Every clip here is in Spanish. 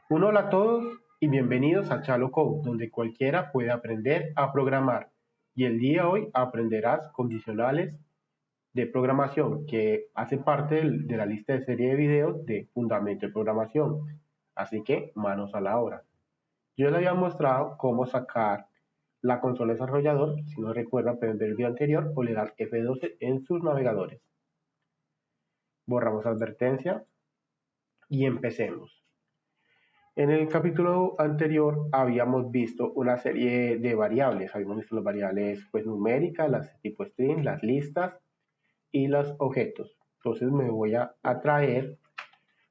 Hola a todos y bienvenidos a Chalo Code, donde cualquiera puede aprender a programar. Y el día de hoy aprenderás condicionales de programación que hace parte de la lista de serie de videos de Fundamento de Programación. Así que manos a la obra. Yo les había mostrado cómo sacar la consola desarrollador, si no recuerdan pueden ver el video anterior o le dan F12 en sus navegadores. Borramos advertencia y empecemos. En el capítulo anterior habíamos visto una serie de variables, habíamos visto las variables pues numéricas, las tipo string, las listas y los objetos. Entonces me voy a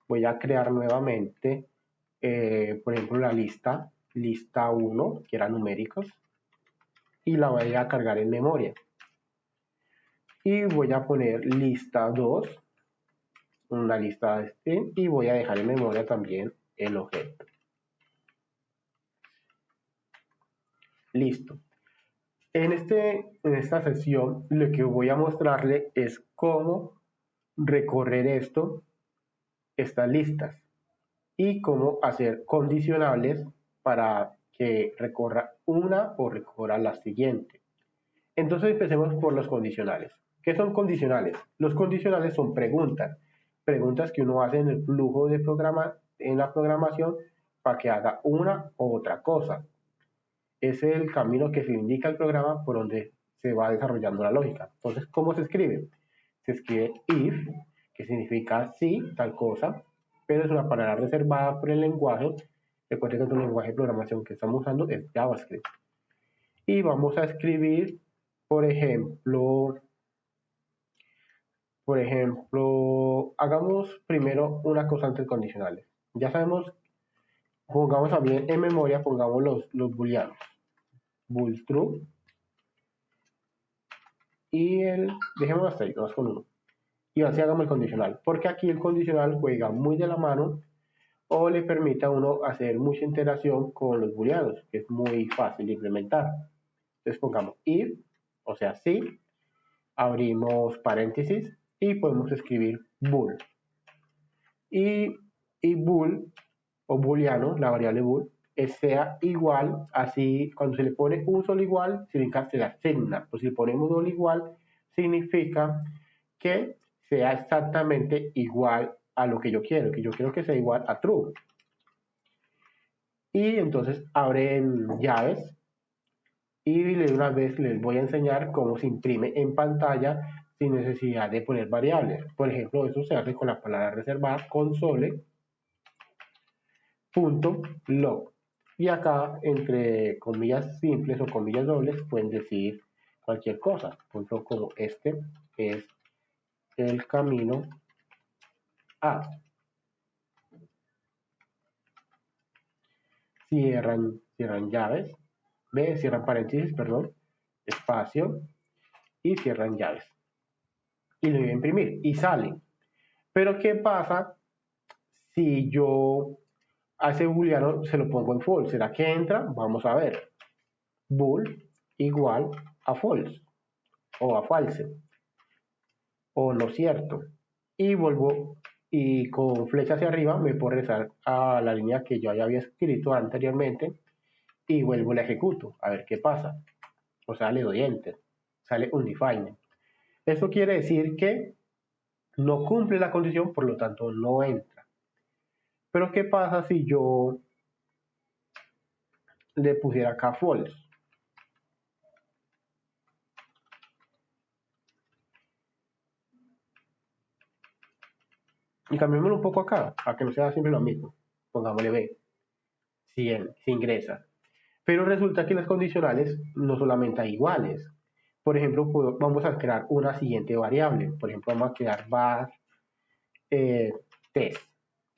voy a crear nuevamente, por ejemplo, la lista 1, que era numéricos, y la voy a cargar en memoria. Y voy a poner lista 2, una lista de string, y voy a dejar en memoria también el objeto. Listo. En esta sesión lo que voy a mostrarle es cómo recorrer estas listas y cómo hacer condicionales para que recorra una o recorra la siguiente. Entonces empecemos por los condicionales. ¿Qué son condicionales? Los condicionales son preguntas que uno hace en el flujo de en la programación para que haga una u otra cosa. Es el camino que se indica el programa por donde se va desarrollando la lógica. Entonces, ¿cómo se escribe? Se escribe if, que significa sí, tal cosa, pero es una palabra reservada por el lenguaje. Recuerden que es un lenguaje de programación que estamos usando, es JavaScript. Y vamos a escribir, por ejemplo, hagamos primero una constante condicionales. Ya sabemos, pongamos también en memoria, pongamos los booleanos. Bool true y dejemos hasta ahí, vamos con uno. Y así hagamos el condicional, porque aquí el condicional juega muy de la mano o le permite a uno hacer mucha interacción con los booleanos, que es muy fácil de implementar. Entonces pongamos if, o sea, sí, abrimos paréntesis y podemos escribir bool. Y bool, o booleano, la variable bool, sea igual, así cuando se le pone un solo igual, significa se le asigna, pues si le ponemos doble igual, significa que sea exactamente igual a lo que yo quiero que sea igual a true. Y entonces abren llaves y de una vez les voy a enseñar cómo se imprime en pantalla sin necesidad de poner variables. Por ejemplo, eso se hace con la palabra reservada console.log. Y acá, entre comillas simples o comillas dobles, pueden decir cualquier cosa. Por ejemplo, como este es el camino A. Cierran llaves, cierran paréntesis, perdón, espacio, y cierran llaves. Y lo voy a imprimir, y sale. Pero, ¿qué pasa si yo a ese booleano se lo pongo en false? ¿Será que entra? Vamos a ver. Bool igual a false, o a false, o no cierto. Y vuelvo, y con flecha hacia arriba me puedo regresar a la línea que yo ya había escrito anteriormente, y vuelvo y la ejecuto, a ver qué pasa. O sea, le doy enter, sale undefined. Eso quiere decir que no cumple la condición, por lo tanto no entra. Pero ¿qué pasa si yo le pusiera acá false? Y cambiémoslo un poco acá, para que no sea siempre lo mismo. Pongámosle B, si ingresa. Pero resulta que las condicionales no solamente hay iguales. Por ejemplo, vamos a crear una siguiente variable. Por ejemplo, vamos a crear var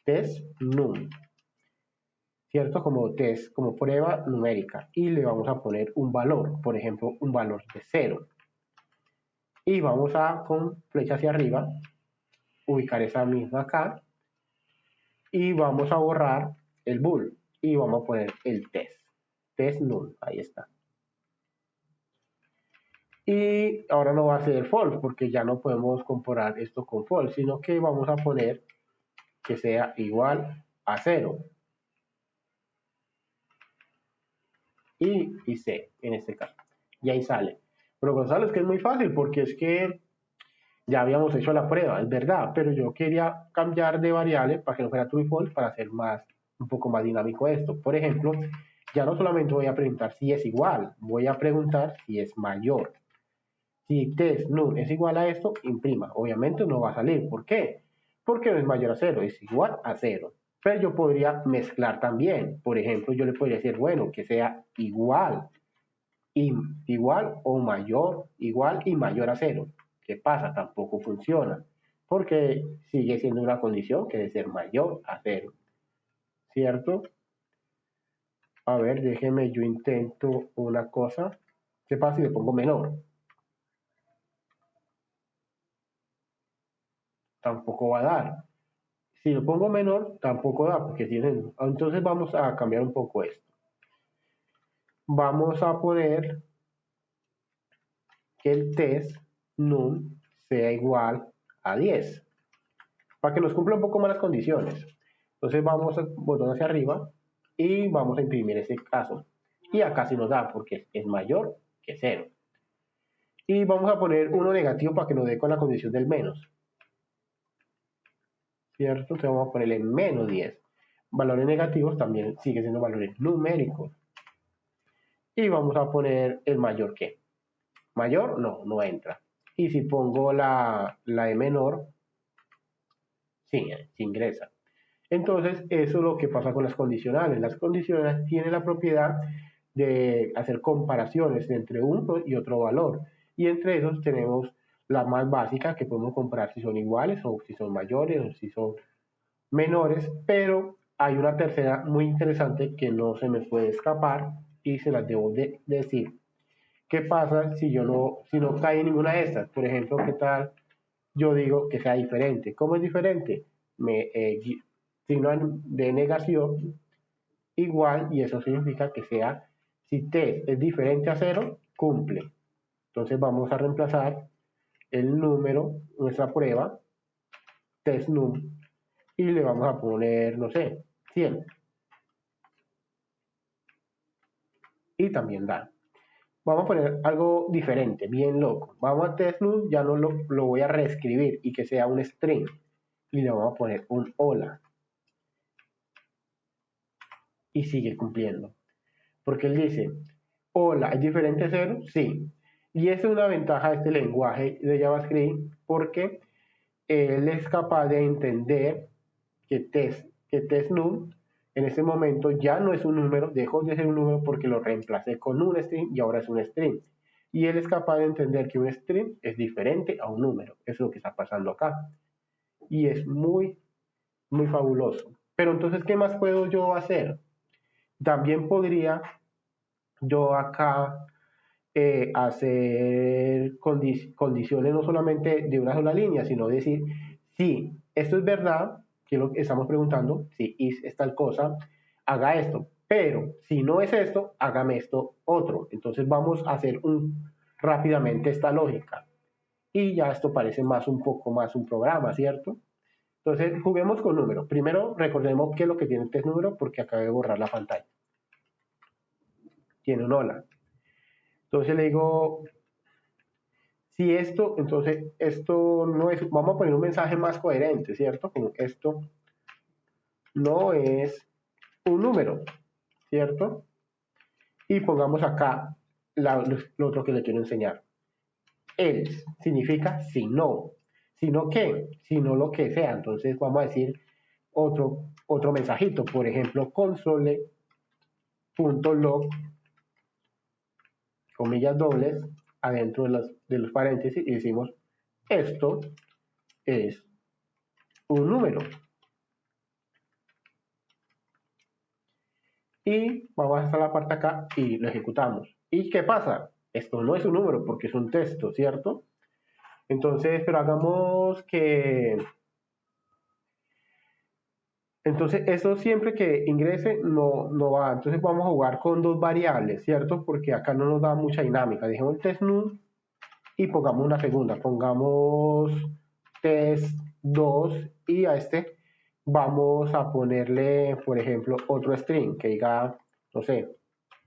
test num, ¿cierto? Como test, como prueba numérica. Y le vamos a poner un valor, por ejemplo, un valor de 0. Y vamos a, con flecha hacia arriba, ubicar esa misma acá. Y vamos a borrar el bool. Y vamos a poner el test num, ahí está. Y ahora no va a ser false porque ya no podemos comparar esto con false, sino que vamos a poner que sea igual a 0. y C, en este caso. Y ahí sale. Pero Gonzalo, es que es muy fácil porque es que ya habíamos hecho la prueba, es verdad, pero yo quería cambiar de variable para que no fuera true y false para hacer un poco más dinámico esto. Por ejemplo, ya no solamente voy a preguntar si es igual, voy a preguntar si es mayor. Si test num es igual a esto, imprima. Obviamente no va a salir. ¿Por qué? Porque no es mayor a 0, es igual a 0. Pero yo podría mezclar también. Por ejemplo, yo le podría decir, bueno, que sea igual, igual o mayor, igual y mayor a 0. ¿Qué pasa? Tampoco funciona. Porque sigue siendo una condición que debe ser mayor a 0. ¿Cierto? A ver, déjeme, yo intento una cosa. ¿Qué pasa si le pongo menor? Tampoco va a dar. Si lo pongo menor, tampoco da, porque tienen. Entonces vamos a cambiar un poco esto. Vamos a poner que el test num sea igual a 10, para que nos cumpla un poco más las condiciones. Entonces vamos al botón hacia arriba y vamos a imprimir ese caso. Y acá sí nos da, porque es mayor que 0. Y vamos a poner uno negativo para que nos dé con la condición del menos. ¿Cierto? Entonces vamos a ponerle menos 10. Valores negativos también siguen siendo valores numéricos. Y vamos a poner el mayor que. Mayor, no entra. Y si pongo la de menor, sí ingresa. Entonces, eso es lo que pasa con las condicionales. Las condicionales tienen la propiedad de hacer comparaciones entre uno y otro valor. Y entre esos tenemos la más básica, que podemos comparar si son iguales o si son mayores o si son menores, pero hay una tercera muy interesante que no se me puede escapar y se las debo de decir. ¿Qué pasa si si no cae en ninguna de estas? Por ejemplo, ¿qué tal yo digo que sea diferente? ¿Cómo es diferente? Signo de negación igual, y eso significa que sea, si t es diferente a 0, cumple. Entonces vamos a reemplazar el número, nuestra prueba, test num, y le vamos a poner, no sé, 100. Y también da. Vamos a poner algo diferente, bien loco. Vamos a test num, ya no lo voy a reescribir y que sea un string. Y le vamos a poner un hola. Y sigue cumpliendo. Porque él dice, hola, ¿es diferente a 0? Sí. Y esa es una ventaja de este lenguaje de JavaScript porque él es capaz de entender que test num en ese momento ya no es un número, dejó de ser un número porque lo reemplacé con un string y ahora es un string. Y él es capaz de entender que un string es diferente a un número. Eso es lo que está pasando acá. Y es muy, muy fabuloso. Pero entonces, ¿qué más puedo yo hacer? También podría yo acá hacer condiciones no solamente de una sola línea, sino decir, si esto es verdad, que es lo que estamos preguntando, si is es tal cosa, haga esto, pero si no es esto, hágame esto otro. Entonces vamos a hacer rápidamente esta lógica. Y ya esto parece un poco más un programa, ¿cierto? Entonces juguemos con números. Primero recordemos qué es lo que tiene este número porque acabé de borrar la pantalla. Tiene un hola. Entonces le digo, si esto, entonces esto no es, vamos a poner un mensaje más coherente, ¿cierto? Como esto no es un número, ¿cierto? Y pongamos acá lo otro que le quiero enseñar. Else significa si no. Si no qué, si no lo que sea. Entonces vamos a decir otro mensajito, por ejemplo, console.log, comillas dobles, adentro de los paréntesis y decimos esto es un número. Y vamos hasta la parte acá y lo ejecutamos. ¿Y qué pasa? Esto no es un número porque es un texto, ¿cierto? Entonces, pero hagamos que... Entonces, eso siempre que ingrese no va. Entonces vamos a jugar con dos variables, ¿cierto? Porque acá no nos da mucha dinámica. Dejemos el test num y pongamos una segunda. Pongamos test2 y a este vamos a ponerle, por ejemplo, otro string que diga, no sé,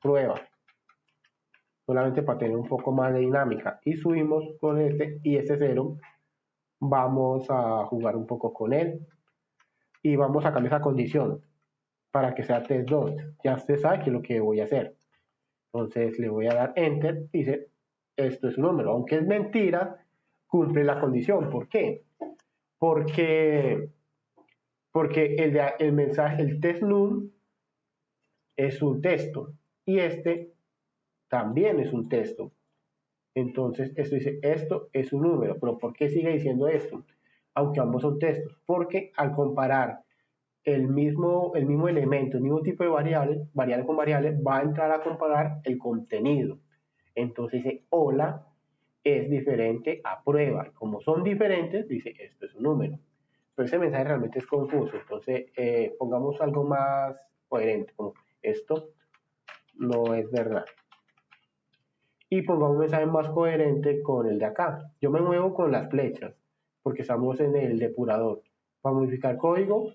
prueba. solamente para tener un poco más de dinámica. Y subimos con este y este 0, vamos a jugar un poco con él y vamos a cambiar esa condición para que sea test 2. Ya usted sabe qué es lo que voy a hacer. Entonces le voy a dar enter y dice, esto es un número. Aunque es mentira, cumple la condición. ¿Por qué? Porque, porque el mensaje, el test null es un texto y este también es un texto. Entonces, esto dice, esto es un número. ¿Pero por qué sigue diciendo esto? Aunque ambos son textos. Porque al comparar el mismo elemento, el mismo tipo de variable con variable, va a entrar a comparar el contenido. Entonces dice, hola es diferente a prueba. Como son diferentes, dice, esto es un número. Pero ese mensaje realmente es confuso. Entonces, pongamos algo más coherente, como esto no es verdad. Y pongamos un mensaje más coherente con el de acá. Yo me muevo con las flechas, porque estamos en el depurador. Para modificar código,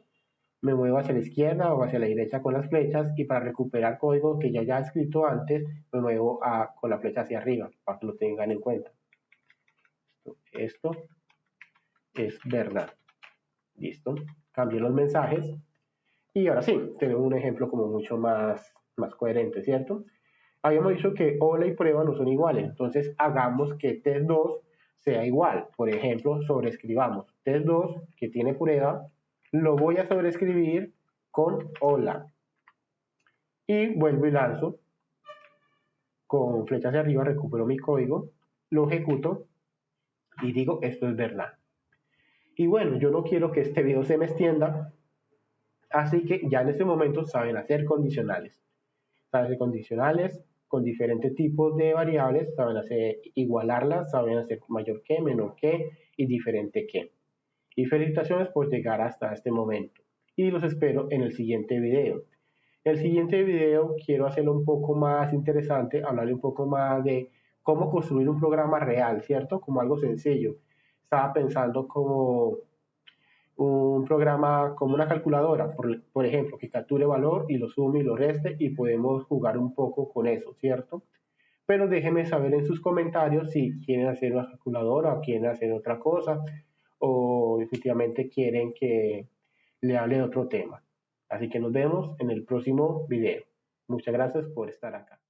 me muevo hacia la izquierda o hacia la derecha con las flechas, y para recuperar código que ya haya escrito antes, me muevo con la flecha hacia arriba, para que lo tengan en cuenta. Esto es verdad. Listo. Cambio los mensajes. Y ahora sí, tenemos un ejemplo como mucho más coherente, ¿cierto? Habíamos dicho que hola y prueba no son iguales, entonces hagamos que test 2 sea igual. Por ejemplo, sobreescribamos test 2 que tiene prueba, lo voy a sobreescribir con hola. Y vuelvo y lanzo. Con flecha hacia arriba recupero mi código, lo ejecuto y digo, esto es verdad. Y bueno, yo no quiero que este video se me extienda, así que ya en este momento saben hacer condicionales. Saben hacer condicionales con diferentes tipos de variables, saben hacer igualarlas, saben hacer mayor que, menor que y diferente que. Y felicitaciones por llegar hasta este momento. Y los espero en el siguiente video. El siguiente video quiero hacerlo un poco más interesante, hablarle un poco más de cómo construir un programa real, ¿cierto? Como algo sencillo. Estaba pensando como un programa, como una calculadora, por ejemplo, que capture valor y lo sume y lo reste y podemos jugar un poco con eso, ¿cierto? Pero déjenme saber en sus comentarios si quieren hacer una calculadora o quieren hacer otra cosa o definitivamente quieren que le hable de otro tema. Así que nos vemos en el próximo video. Muchas gracias por estar acá.